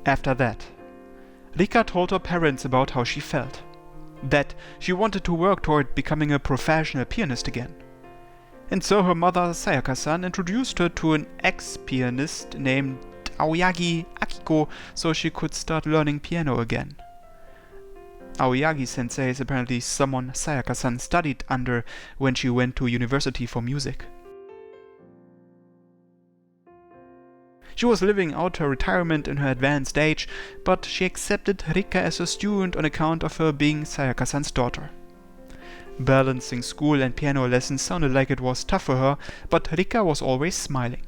After that, Rikka told her parents about how she felt. That she wanted to work toward becoming a professional pianist again. And so her mother Sayaka-san introduced her to an ex-pianist named Aoyagi Akiko so she could start learning piano again. Aoyagi-sensei is apparently someone Sayaka-san studied under when she went to university for music. She was living out her retirement in her advanced age, but she accepted Rikka as a student on account of her being Sayaka-san's daughter. Balancing school and piano lessons sounded like it was tough for her, but Rikka was always smiling.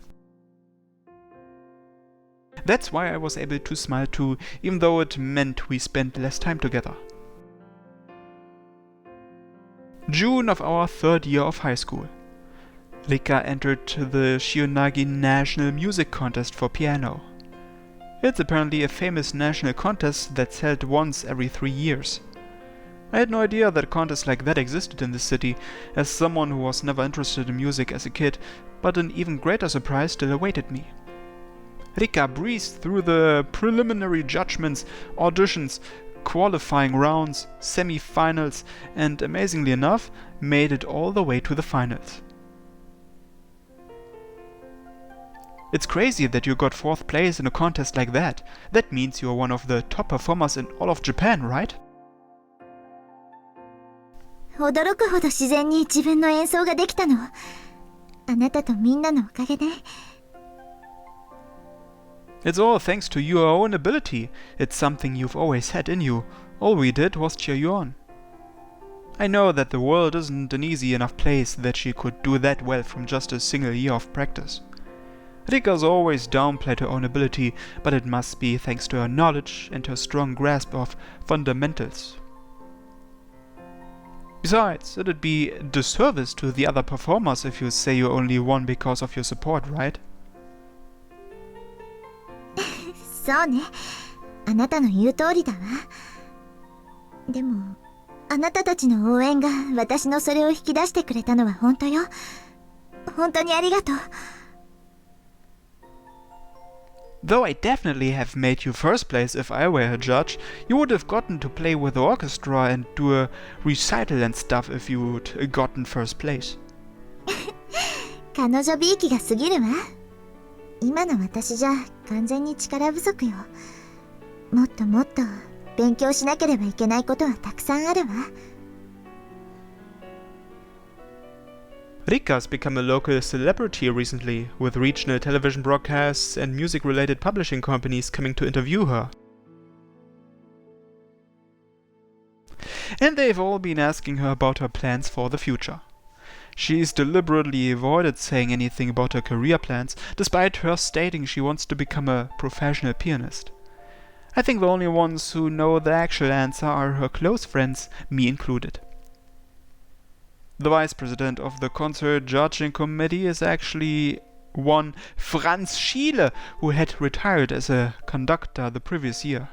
That's why I was able to smile too, even though it meant we spent less time together. June of our third year of high school. Rikka entered the Shionagi National Music Contest for piano. It's apparently a famous national contest that's held once every 3 years. I had no idea that contests like that existed in the city, as someone who was never interested in music as a kid, but an even greater surprise still awaited me. Rikka breezed through the preliminary judgments, auditions, qualifying rounds, semi-finals, and amazingly enough, made it all the way to the finals. It's crazy that you got 4th place in a contest like that. That means you're one of the top performers in all of Japan, right? 驚くほど自然に自分の演奏ができたの。あなたとみんなのおかげで。It's all thanks to your own ability. It's something you've always had in you. All we did was cheer you on. I know that the world isn't an easy enough place that she could do that well from just a single year of practice. Rikka's always downplayed her own ability, but it must be thanks to her knowledge and her strong grasp of fundamentals. Besides, it'd be a disservice to the other performers if you say you only won because of your support, right? そうね。あなたの言う通りだわ。でも、あなたたちの応援が私のそれを引き出してくれたのは本当よ。本当にありがとう。Though I definitely have made you first place if I were a judge, you would have gotten to play with the orchestra and do a recital and stuff if you'd gotten first place. 彼女びいきが過ぎるわ。今の私じゃ完全に力不足よ。もっともっと勉強しなければいけないことはたくさんあるわ。Rikka's become a local celebrity recently, with regional television broadcasts and music-related publishing companies coming to interview her. And they've all been asking her about her plans for the future. She's deliberately avoided saying anything about her career plans, despite her stating she wants to become a professional pianist. I think the only ones who know the actual answer are her close friends, me included. The vice president of the concert judging committee is actually one Franz Schiele, who had retired as a conductor the previous year.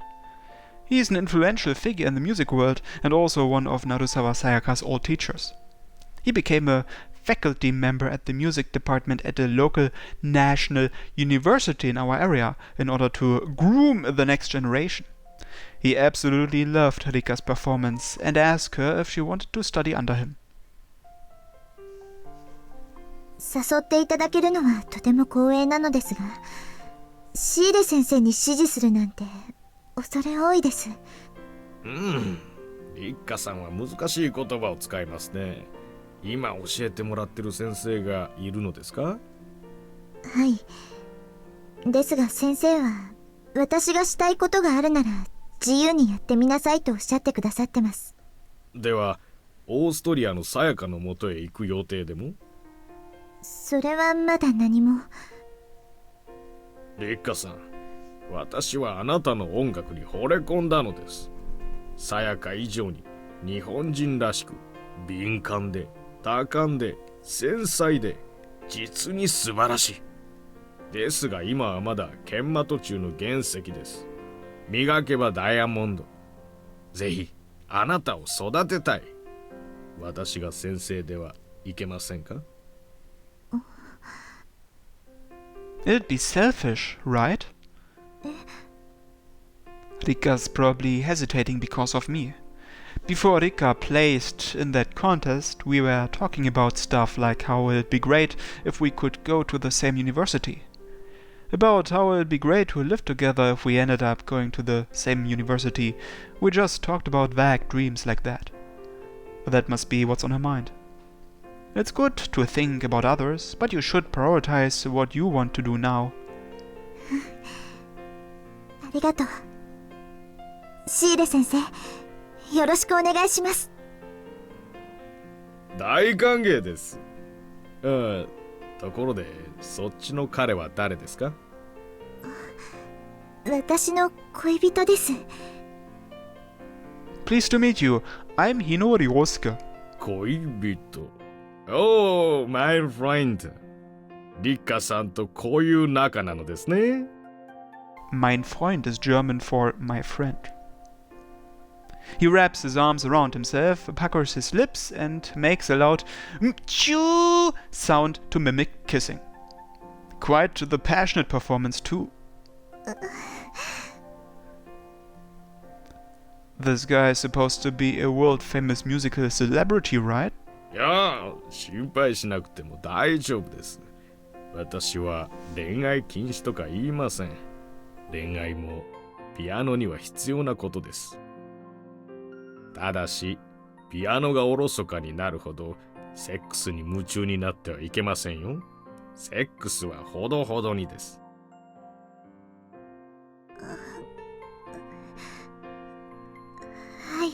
He's an influential figure in the music world and also one of Narusawa Sayaka's old teachers. He became a faculty member at the music department at a local national university in our area in order to groom the next generation. He absolutely loved Rikka's performance and asked her if she wanted to study under him. 誘っていただけるのはとても光栄なのですが、シーレ先生に指示するなんて恐れ多いです。リッカさんは難しい言葉を使いますね。今教えてもらってる先生がいるのですか？はい。ですが先生は、私がしたいことがあるなら自由にやってみなさいとおっしゃってくださってます。では、オーストリアのさやかのもとへ行く予定でも？それはまだ何も。リッカさん、私はあなたの音楽に惚れ込んだのです。さやか以上に日本人らしく敏感で多感で繊細で実に素晴らしい。ですが今はまだ研磨途中の原石です。磨けばダイヤモンド。ぜひあなたを育てたい。私が先生ではいけませんか？ It'd be selfish, right? Rikka's probably hesitating because of me. Before Rikka placed in that contest, we were talking about stuff like how it'd be great if we could go to the same university. About how it'd be great to live together if we ended up going to the same university. We just talked about vague dreams like that. But that must be what's on her mind. It's good to think about others, but you should prioritize what you want to do now. ありがとう。シーレ先生、よろしくお願いします。大歓迎です。ところで、そっちの彼は誰ですか？私の恋人です。Pleased to meet you. I'm Hinori Osuke. 恋人。Oh, my friend. リッカさんとこういう仲なのですね。Mein Freund is German for my friend. He wraps his arms around himself, puckers his lips, and makes a loud "mchoo" sound to mimic kissing. Quite the passionate performance too. This guy is supposed to be a world-famous musical celebrity, right? いや、心配しなくても大丈夫です。私は恋愛禁止とか言いません。恋愛もピアノには必要なことです。ただし、ピアノがおろそかになるほどセックスに夢中になってはいけませんよ。セックスはほどほどにです。はい。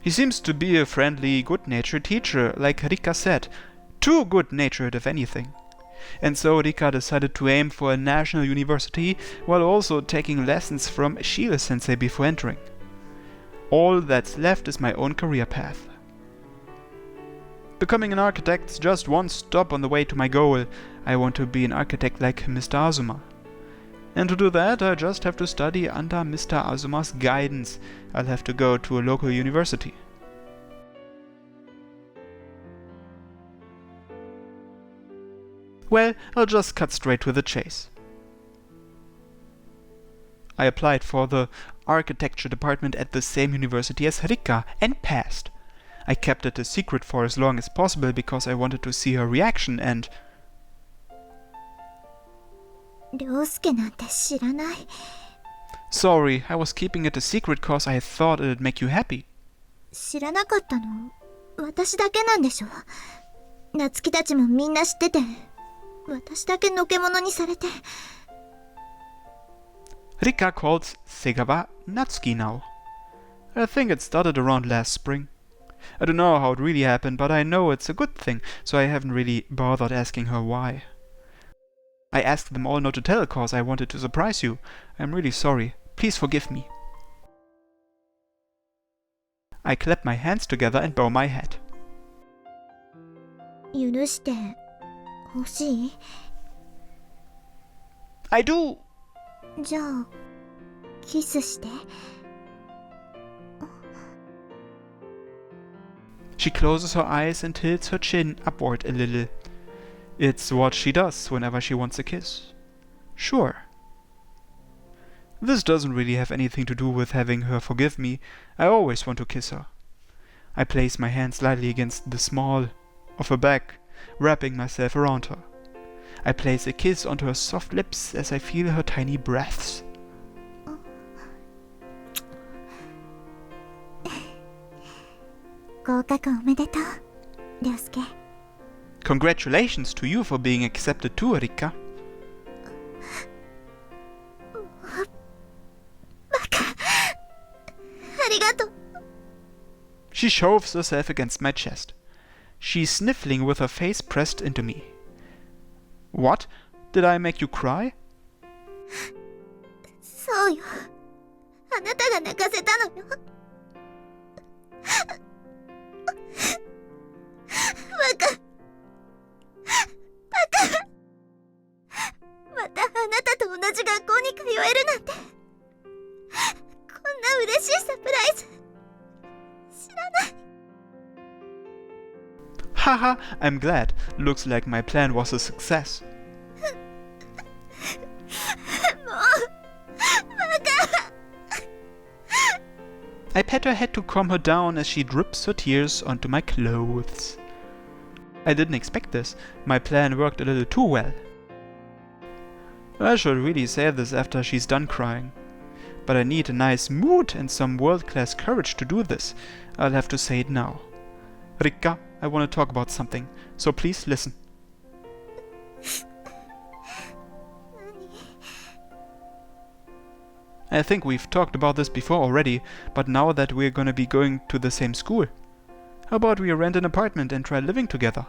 He seems to be a friendly, good-natured teacher, like Rikka said. Too good-natured, if anything. And so Rikka decided to aim for a national university while also taking lessons from Shile-sensei before entering. All that's left is my own career path. Becoming an architect's just one stop on the way to my goal. I want to be an architect like Mr. Azuma. And to do that, I just have to study under Mr. Azuma's guidance. I'll have to go to a local university. Well, I'll just cut straight to the chase. I applied for the architecture department at the same university as Rikka and passed. I kept it a secret for as long as possible because I wanted to see her reaction and... 涼介なんて知らない。Sorry, I was keeping it a secret cause I thought it'd make you happy. 知らなかったの私だけなんでしょ。夏希たちもみんな知ってて、私だけのけ者にされて。Rikka calls Segawa Natsuki now. I think it started around last spring. I don't know how it really happened, but I know it's a good thing, so I haven't really bothered asking her why. I asked them all not to tell cause I wanted to surprise you. I'm really sorry. Please forgive me. I clap my hands together and bow my head. 許してほしい？ I do! じゃあ、キスして。She closes her eyes and tilts her chin upward a little. It's what she does whenever she wants a kiss. Sure. This doesn't really have anything to do with having her forgive me. I always want to kiss her. I place my hand slightly against the small of her back, wrapping myself around her. I place a kiss onto her soft lips as I feel her tiny breaths. 合格おめでとう、涼介。Congratulations to you for being accepted too, Rikka. バカ。ありがとう。She shoves herself against my chest. She's sniffling with her face pressed into me. What? Did I make you cry? そうよ。あなたが泣かせたのよ。バカ。またあなたと同じ学校に通えるなんて。こんな嬉しいサプライズ。知らない。Haha, I'm glad. Looks like my plan was a success. I pat her head to calm her down as she drips her tears onto my clothes. I didn't expect this. My plan worked a little too well. I should really say this after she's done crying. But I need a nice mood and some world-class courage to do this. I'll have to say it now. Rikka, I want to talk about something, so please listen. I think we've talked about this before already, but now that we're gonna be going to the same school, how about we rent an apartment and try living together?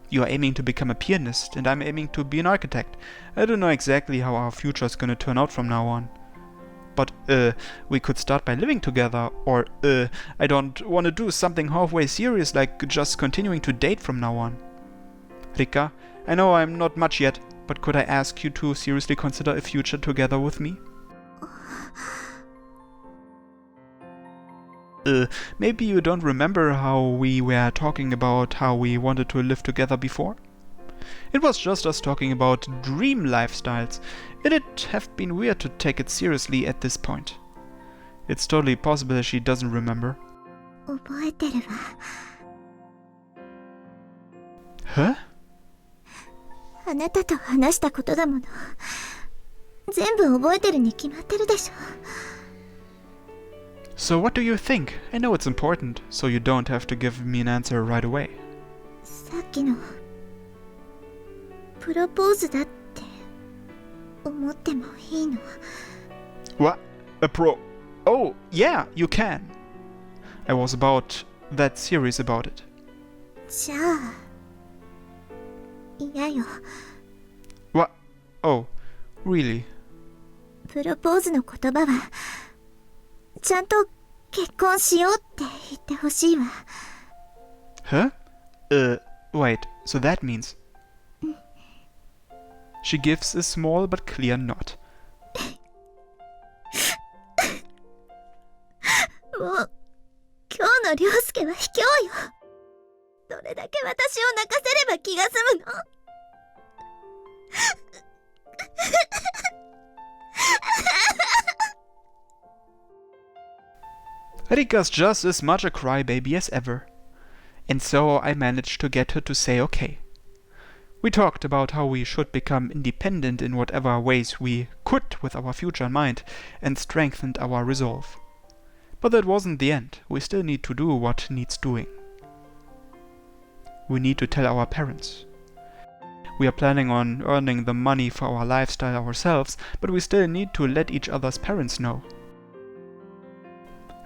You are aiming to become a pianist, and I'm aiming to be an architect. I don't know exactly how our future is gonna turn out from now on. But, we could start by living together, or, I don't want to do something halfway serious like just continuing to date from now on. Rikka, I know I'm not much yet, but could I ask you to seriously consider a future together with me? Maybe you don't remember how we were talking about how we wanted to live together before? It was just us talking about dream lifestyles. It'd have been weird to take it seriously at this point. It's totally possible that she doesn't remember. 覚えてるわ。 Huh? あなたと話したことだもの。全部覚えてるに決まってるでしょ。 So what do you think? I know it's important, so you don't have to give me an answer right away. さっきのプロポーズだって思ってもいいの？ What? A pro... Oh, yeah, you can. I was about that serious about it. じゃあ嫌よ。 What? Oh, really? プロポーズの言葉はちゃんと結婚しようって言ってほしいわ。 Huh? Wait, so that means... She gives a small but clear nod. もう今日の涼介は卑怯よ。どれだけ私を泣かせれば気が済むの？ Rikka's just as much a crybaby as ever. And so I managed to get her to say okay. We talked about how we should become independent in whatever ways we could with our future in mind, and strengthened our resolve. But that wasn't the end. We still need to do what needs doing. We need to tell our parents. We are planning on earning the money for our lifestyle ourselves, but we still need to let each other's parents know.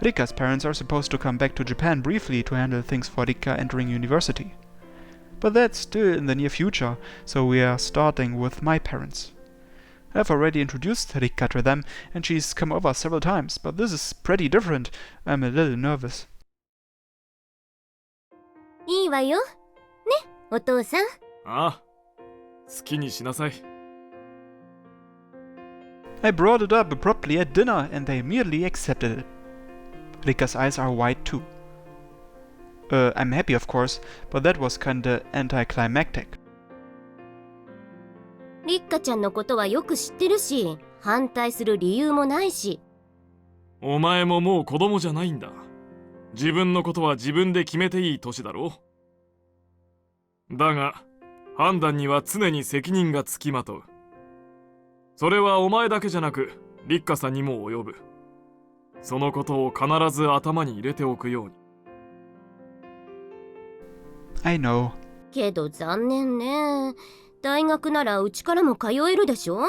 Rikka's parents are supposed to come back to Japan briefly to handle things for Rikka entering university. But that's still in the near future, so we are starting with my parents. I've already introduced Rikka to them, and she's come over several times, but this is pretty different. I'm a little nervous. いいわよ。ね、お父さん。ああ、好きにしなさい。I brought it up abruptly at dinner, and they immediately accepted it. Rikka's eyes are wide too. I'm happy, of course, but that was kinda anticlimactic. リッカちゃんのことはよく知ってるし、反対する理由もないし。お前ももう子供じゃないんだ。自分のことは自分で決めていい年だろう。だが、判断には常に責任がつきまとう。それはお前だけじゃなく、リッカさんにも及ぶ。そのことを必ず頭に入れておくように。I know. けど残念ね。大学ならうちからも通えるでしょ？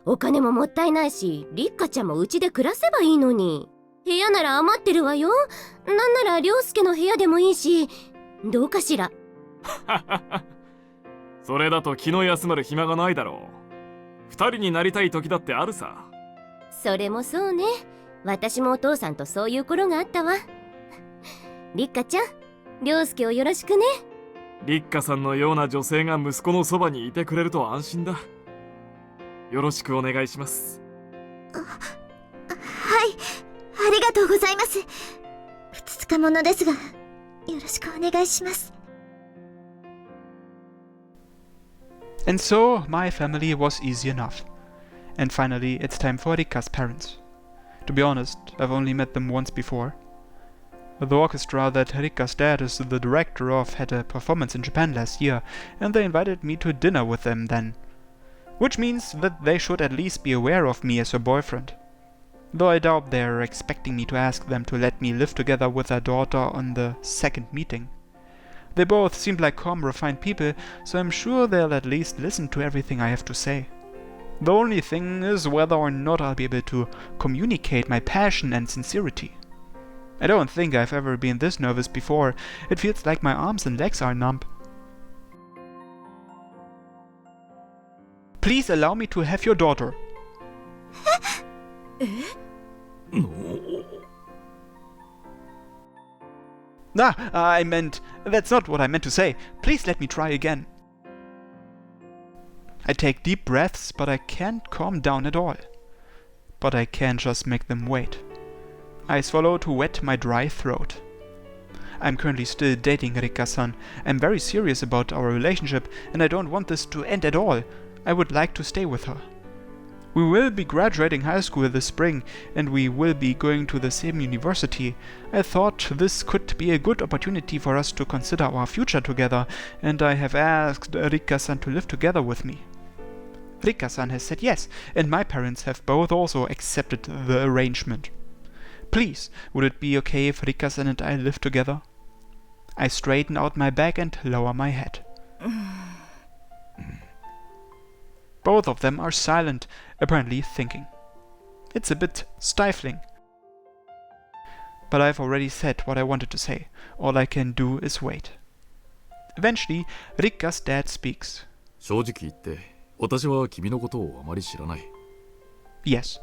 お金ももったいないし、リッカちゃんもうちで暮らせばいいのに。部屋なら余ってるわよ。なんなら涼介の部屋でもいいし、どうかしら。それだと気の休まる暇がないだろう。二人になりたい時だってあるさ。それもそうね。私もお父さんとそういう頃があったわ。リッカちゃん、涼介をよろしくね。リッカさんのような女性が息子のそばにいてくれると安心だ。よろしくお願いします。はい、ありがとうございます。ふつつか者ですが、よろしくお願いします。 And so, my family was easy enough. And finally, it's time for Rikka's parents. To be honest, I've only met them once before. The orchestra that Rikka's dad is the director of had a performance in Japan last year, and they invited me to dinner with them then. Which means that they should at least be aware of me as her boyfriend. Though I doubt they're expecting me to ask them to let me live together with their daughter on the second meeting. They both seem like calm, refined people, so I'm sure they'll at least listen to everything I have to say. The only thing is whether or not I'll be able to communicate my passion and sincerity. I don't think I've ever been this nervous before. It feels like my arms and legs are numb. Please allow me to have your daughter. That's not what I meant to say. Please let me try again. I take deep breaths, but I can't calm down at all. But I can just make them wait. I swallow to wet my dry throat. I'm currently still dating Rikka-san. I'm very serious about our relationship, and I don't want this to end at all. I would like to stay with her. We will be graduating high school this spring, and we will be going to the same university. I thought this could be a good opportunity for us to consider our future together, and I have asked Rikka-san to live together with me. Rikka-san has said yes, and my parents have both also accepted the arrangement. Please, would it be okay if Rikka-san and I live together? I straighten out my back and lower my head. Both of them are silent, apparently thinking. It's a bit stifling. But I've already said what I wanted to say. All I can do is wait. Eventually, Rikka's dad speaks. 正直言って、私は君のことをあまり知らない。Yes.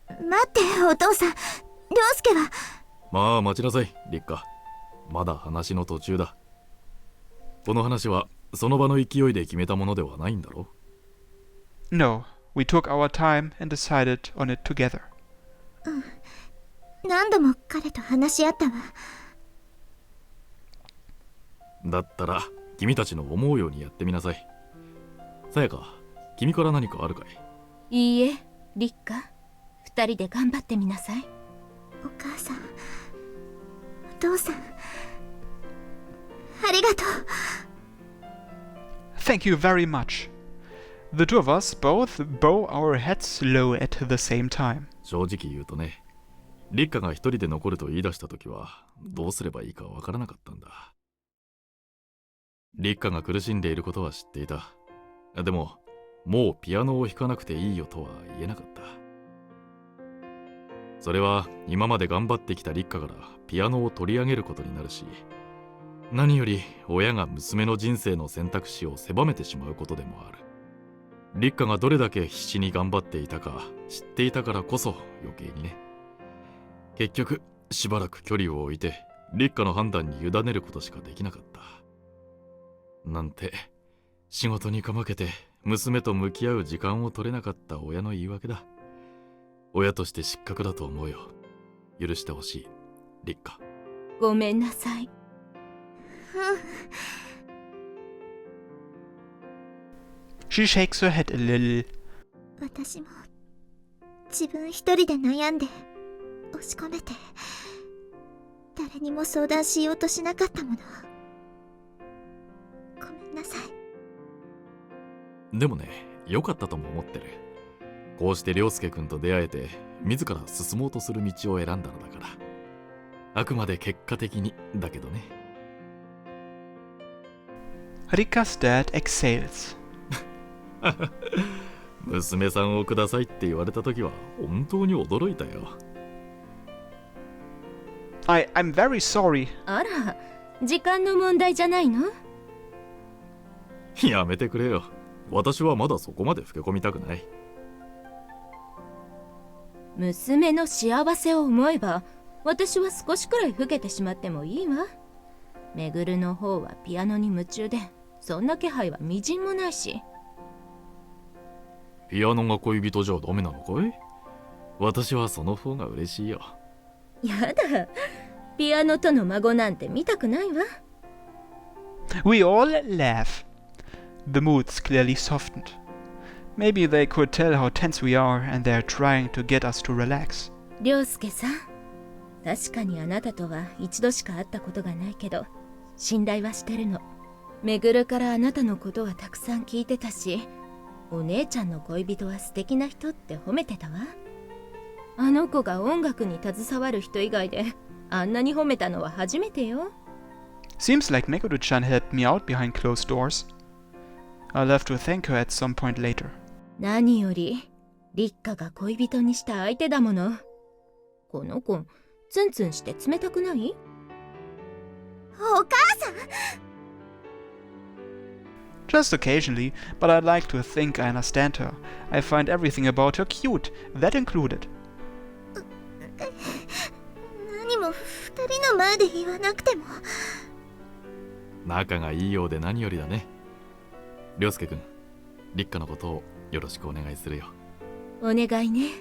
待って、お父さん。涼介は。まあ待ちなさい、リッカ。まだ話の途中だ。この話はその場の勢いで決めたものではないんだろ No, we took our time and decided on it together. 何度も彼と話し合ったわ。だったら君たちの思うようにやってみなさい。さやか、君から何かあるかい？いいえ、リッカ。二人で頑張ってみなさい。お母さん、お父さん、ありがとう。Thank you very much. The two of us both bow our heads low at the same time. 正直言うとね、リッカが一人で残ると言い出したときはどうすればいいかわからなかったんだ。リッカが苦しんでいることは知っていた。でも、もうピアノを弾かなくていいよとは言えなかった。それは今まで頑張ってきたリッカからピアノを取り上げることになるし、何より親が娘の人生の選択肢を狭めてしまうことでもある。リッカがどれだけ必死に頑張っていたか知っていたからこそ余計にね。結局しばらく距離を置いてリッカの判断に委ねることしかできなかった。なんて仕事にかまけて娘と向き合う時間を取れなかった親の言い訳だ。親として失格だと思うよ。許してほしい、リッカ。ごめんなさい。She shakes her head a little. 私も自分一人で悩んで押し込めて誰にも相談しようとしなかったもの。ごめんなさい。でもね、良かったとも思ってる。こうして涼介くんと出会えて自ら進もうとする道を選んだのだから。あくまで結果的にだけどね。Rikka's dad exhales. 娘さんをくださいって言われた時は本当に驚いたよ。I'm very sorry. あら、時間の問題じゃないの？やめてくれよ。私はまだそこまで老け込みたくない。娘の幸せを思えば私は少しくらい老けてしまってもいいわ。めぐるの方はピアノに夢中でそんな気配はみじんもないし。ピアノが恋人じゃダメなのかい？私はその方が嬉しいよ。やだ、ピアノとの孫なんて見たくないわ。We all laugh. The moods clearly softened. Maybe they could tell how tense we are and they're trying to get us to relax. 涼介さん、確かにあなたとは一度しか会ったことがないけど、信頼はしてるの。めぐるからあなたのことはたくさん聞いてたし、お姉ちゃんの恋人は素敵な人って褒めてたわ。あの子が音楽に携わる人以外であんなに褒めたのは初めてよ。Seems like Meguru-chan helped me out behind closed doors. I'll have to thank her at some point later. 何よりリッカが恋人にした相手だもの。この子ツンツンして冷たくない？お母さん、 Just occasionally, but I'd like to think I understand her. I find everything about her cute, that included. 何も二人の前で言わなくても。仲がいいようで何よりだね。涼介くん、立花のことをよろしくお願いするよ。お願いね。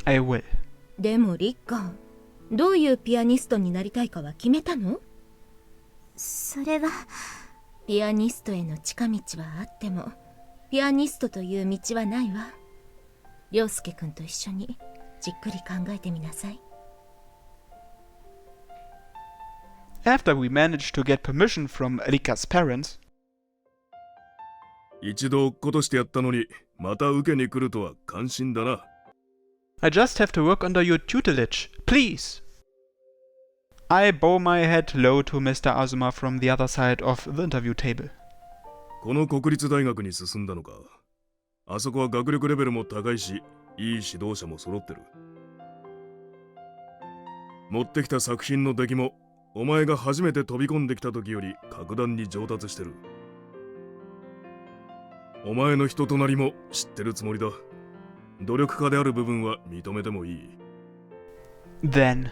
I will. でもリッカ、どういうピアニストになりたいかは決めたの？それは、ピアニストへの近道はあっても、ピアニストという道はないわ。涼介くんと一緒にじっくり考えてみなさい。After we managed to get permission from Rikka's parents, 一度落っことしてやったのに、また受けに来るとは感心だな。I just have to work under your tutelage, please. I bow my head low to Mr. Azuma from the other side of the interview table. この国立大学に進んだのか。あそこは学力レベルも高いし、いい指導者も揃ってる。持ってきた作品の出来も、お前が初めて飛び込んできた時より格段に上達してる。お前の人となりも知ってるつもりだ。努力家である部分は認めてもいい。Then,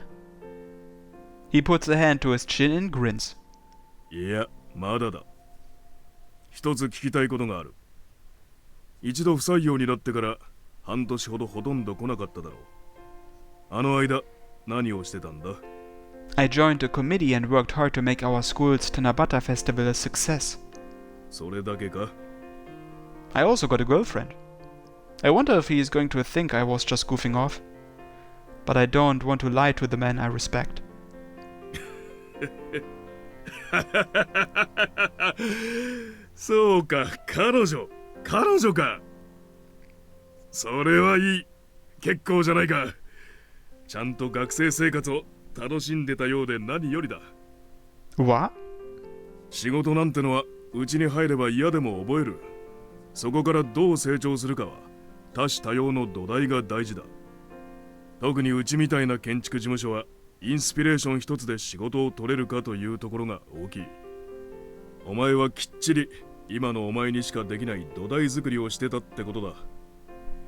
he puts a hand to his chin and grins. いや、まだだ。一つ聞きたいことがある。一度不採用になってから半年ほどほとんど来なかっただろう。あの間、何をしてたんだ？ I joined a committee and worked hard to make our school's Tanabata festival a success. それだけか？ I also got a girlfriend. I wonder if he is going to think I was just goofing off. But I don't want to lie to the man I respect. そうか、彼女か。それはいい。結構じゃないか。ちゃんと学生生活を楽しんでたようで何よりだ。What? 仕事なんてのはうちに入れば嫌でも覚える。そこからどう成長するかは多種多様の土台が大事だ。特にうちみたいな建築事務所はインスピレーション一つで仕事を取れるかというところが大きい。お前はきっちり今のお前にしかできない土台作りをしてたってことだ。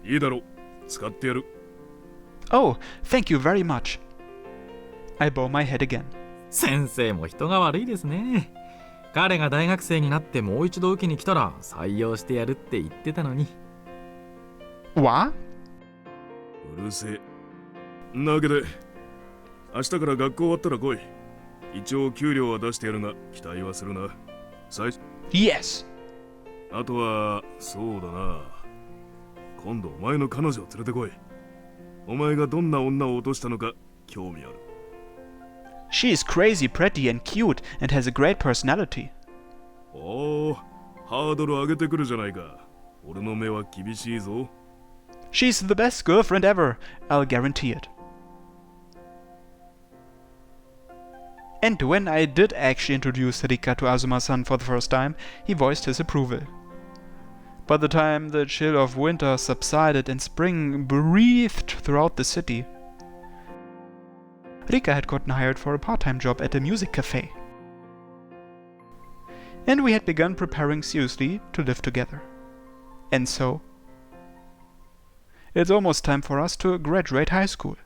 いいだろう、使ってやる。Oh, thank you very much. I bow my head again. 先生も人が悪いですね。彼が大学生になってもう一度受けに来たら採用してやるって言ってたのに。What? うるせえ。なわけで明日から学校終わったら来い。一応給料は出してやるが期待はするな。Yes. あとはそうだな、今度お前の彼女を連れてこい。お前がどんな女を落としたのか興味ある。She is crazy pretty and cute and has a great personality. おお、ハードル上げてくるじゃないか。俺の目は厳しいぞ。She's the best girlfriend ever, I'll guarantee it. And when I did actually introduce Rikka to Azuma-san for the first time, he voiced his approval. By the time the chill of winter subsided and spring breathed throughout the city, Rikka had gotten hired for a part-time job at a music cafe. And we had begun preparing seriously to live together. And so, it's almost time for us to graduate high school.